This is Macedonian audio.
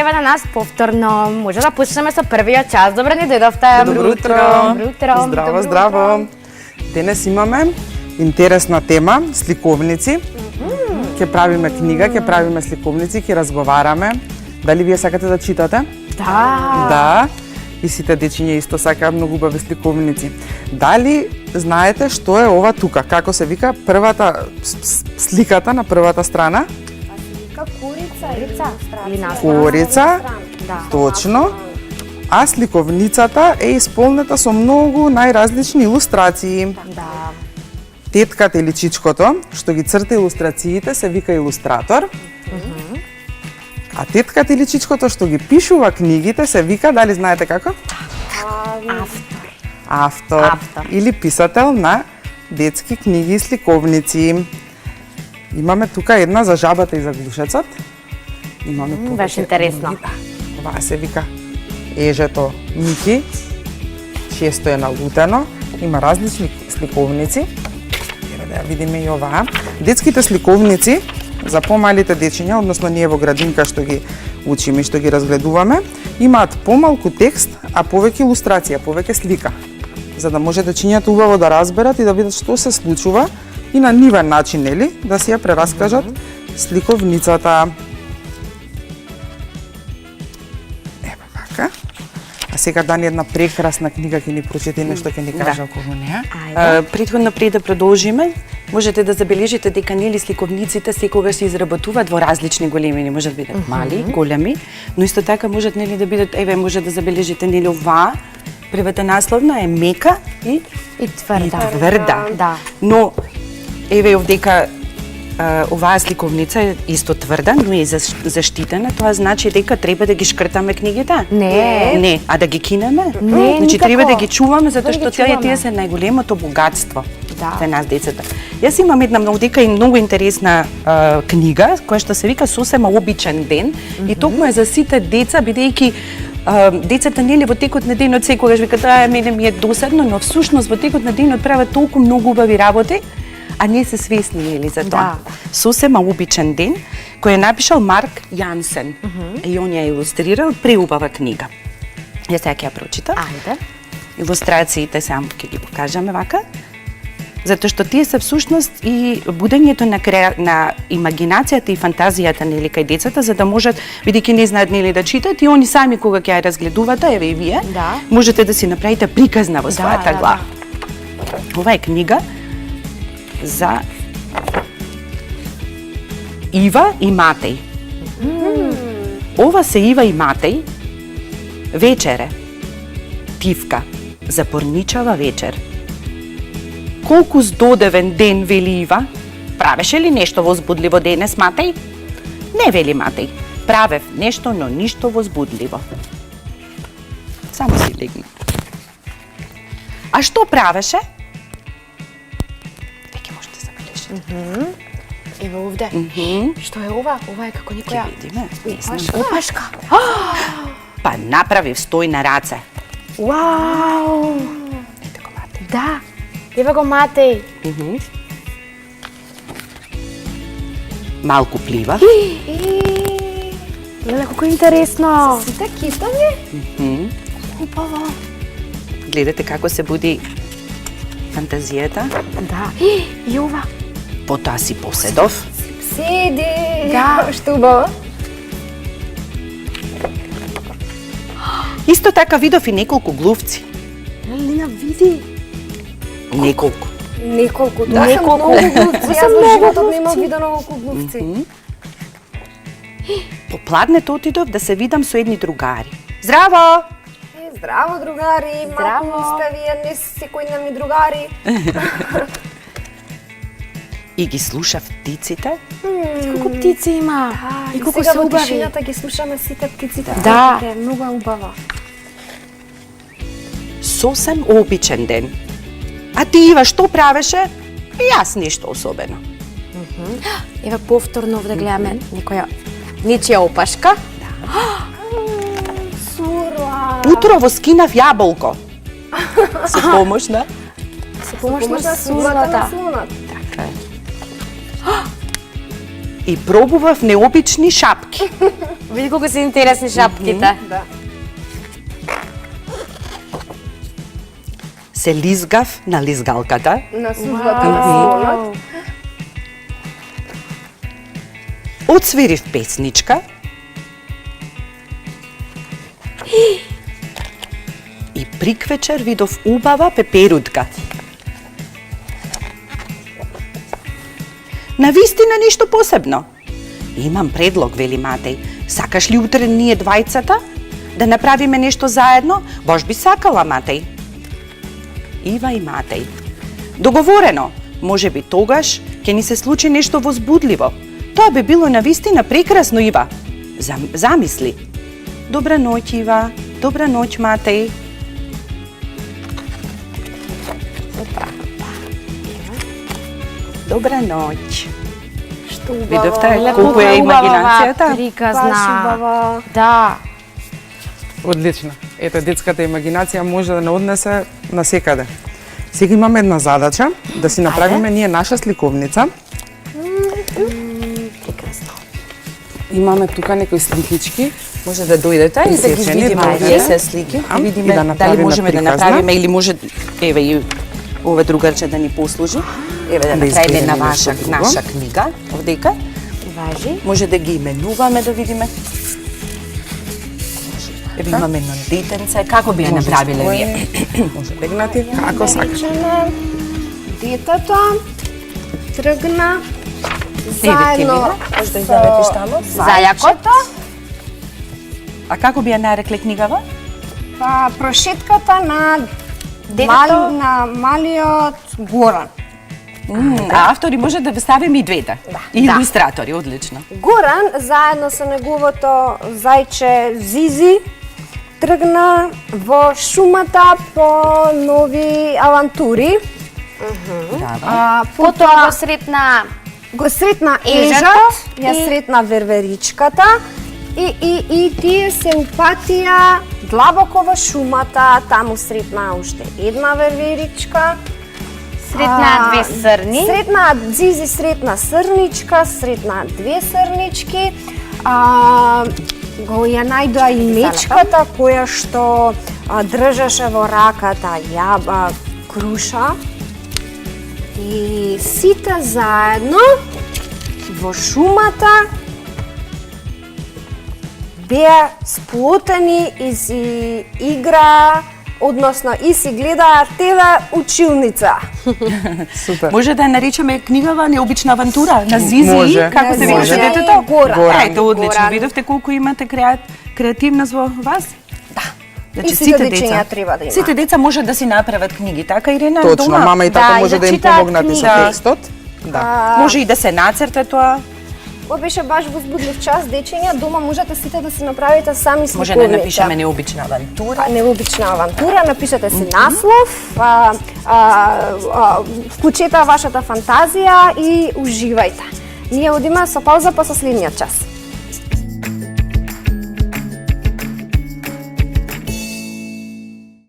Еве на нас повторно. Може да почнеме со првиот час. Добре ни дојдовте. Добро утро. Здраво, здраво. Денес имаме интересна тема, сликовници. Ќе правиме книга, ќе правиме сликовници, ќе разговараме. Дали вие сакате да читате? Да. Да. И сите дечиња исто сакаат многу убави сликовници. Дали знаете што е ова тука? Како се вика првата сликата на првата страна? Корица или наслов. Корица. Да. Точно. А сликовницата е исполнета со многу најразлични илустрации. Да. Тетката или чичкото, што ги црта илустрациите, се вика илустратор. А тетката или чичкото што ги пишува книгите, се вика, дали знаете како? Автор. Или писател на детски книги и сликовници. Имаме тука една за жабата и за глушецот. Имаме Беше интересно. Ова се вика ежето Мики. Често е налутено. Има различни сликовници. Еве да ја видиме и оваа. Детските сликовници за помалите дечиња, односно ние во градинка што ги учиме и што ги разгледуваме, имаат помалку текст, а повеќе илустрација, повеќе слика. За да може дечињата убаво да разберат и да видат што се случува и на нивен начин, нели, да си ја прераскажат сликовницата. Ева вака. А сега Дани една прекрасна книга ќе ни прочете нешто ќе ни каже околу неа. Претходно пред да продолжиме, можете да забележите дека нели сликовниците секогаш се изработуваат во различни големини, може да бидат мали, големи, но исто така можат нели да бидат, еве може да забележите нели оваа првата насловна е мека и тврда. Да. Но еве овдека оваа сликовница е исто тврда, но е заштитена, тоа значи дека треба да ги шкртаме книгите? Не, а да ги кинеме? Не, значи никако. треба да ги чуваме затоа што чуваме. тие се најголемото богатство за нас децата. Јас имам една дека и многу интересна книга која што се вика Сосема обичен ден и токму е за сите деца бидејќи децата нели во текот на денот секогаш викаат мене ми е досадно, но всушност во текот на денот прават толку многу убави работи, а не се свесни нели за тоа. Сосема обичен ден, кој е напишал Марк Јансен. И он ја илустрирал преубава книга. Јас сега ќе ја прочитам. Ајде. Илустрациите само ќе ги покажаме вака. Затоа што тие се всушност и будењето на имагинацијата и фантазијата нели кај децата, за да можат, бидејќи не знаат нели да читат, и они сами кога ќе ја разгледувате, еве и вие, можете да си направите приказна во својата глава. Ова е книга за Ива и Матеј. Ова се Ива и Матеј. Вечере. Тивка. Запорничава вечер. Колку здодевен ден, вели Ива. Правеше ли нешто возбудливо денес, Матеј? Не, вели Матеј. Правев нешто, но ништо возбудливо. Само си легни. А што правеше? Веќе можете да забележите. Ево овде. Што е ова? Ова е како некоја Видиме. опашка. Па направив стој на раце. Вау! Ете го Матеј. Да. Ева го Матеј. Малку плива. Леле, колку интересно. Сите китови? Убаво. Гледате како се буди фантазијата. Да. И ова. Потоа си поседов. Седи! Да. Што убаво. Исто така видов и неколку глувци. Лина, види. Неколку. Неколку, Да. неколку глувци. Јас во животот немам видено колку глувци. По пладнето отидов да се видам со едни другари. Здраво! Здраво, другари, малку ми сте вие, не секој на ми другари. И ги слушав птиците. Колку птици има. И колку сега се во убави. тишината ги слушаме сите птиците. Да. Е многу убава. Сосем обичен ден. А ти, Ива, што правеше? И јас нешто особено. Еве повторно овде гледаме нечија опашка. Сурла. Утрово скинав јаболко. Со помош на? Се помош на на сурлата. слонот. Така е. И пробував необични шапки. Види колку се интересни шапките. Да. Се лизгав на лизгалката. На сузлата на слонот. Отсвирив песничка. И приквечер видов убава пеперутка. Навистина ништо посебно. Имам предлог, вели Матеј. Сакаш ли утре ние двајцата да направиме нешто заедно? Баш би сакала, Матеј. Ива и Матеј. Договорено, може би тогаш ќе ни се случи нешто возбудливо. Тоа би било навистина прекрасно, Ива. Замисли. Добра ноќ, Ива. Добра ноќ, Матеј. Добра ноќ. Што убаво. Видовте колку е имагинацијата? Баш Приказна. убава. Да. Одлично. Ето, детската имагинација може да не однесе на секаде. Сега имаме една задача, да си направиме ние наша сликовница. Прекрасно. Имаме тука некои сликички. Може да дојдете и да ги Пресечени, видиме да, овие да. се слики. И Видиме да дали направиме можеме да приказна. направиме или може еве и ове другарче да ни послужи. Еве да Да направиме избереме на нешто ваша друго. наша книга овдека. Важи. Може да ги именуваме да видиме. Еве имаме едно детенце. Како би ја направиле вие? Може легнати, како сакаш. Речеме, детето тргна Еве, заедно може да изаметиш тамо. Зајакот. А како би ја нарекле книгава? па прошетката на Детето? на малиот Горан. А автори може да ве ставиме и двете. И Да. илустратори, одлично. Горан заедно со неговото зајче Зизи тргна во шумата по нови авантури. Да. Потоа го сретна Го сретна Ежот ежот, ја и- сретна верверичката и тие се упатија длабоко во шумата, таму сретна уште една верверичка. сретна две срни. Сретна Зизи сретна срничка, сретна две срнички. Го ја најдоа и мечката која што држеше во раката круша. И сите заедно во шумата беа сплотени и си игра, односно и си гледаа теле училница. Супер. Може да ја наречеме книгава Необична авантура на Зизи, Може. како се викаше Може. детето? Горан. Горан. Ето, одлично. Горан. Видовте колку имате креативност во вас? Да. Значи, И сите дечиња треба да имаат. Сите деца може да си направат книги, така Ирина? Точно, дома? мама и тато Да, и може да да им читаат помогнат и со книги. текстот. Да. Може и да се нацрте тоа. Ова беше баш возбудлив час, дечиња, дома можете сите да си направите сами сликовница. Може да напишеме Необична авантура. Необична авантура, напишете си наслов, вклучете вашата фантазија и уживајте. Ние одиме со пауза па со следниот час.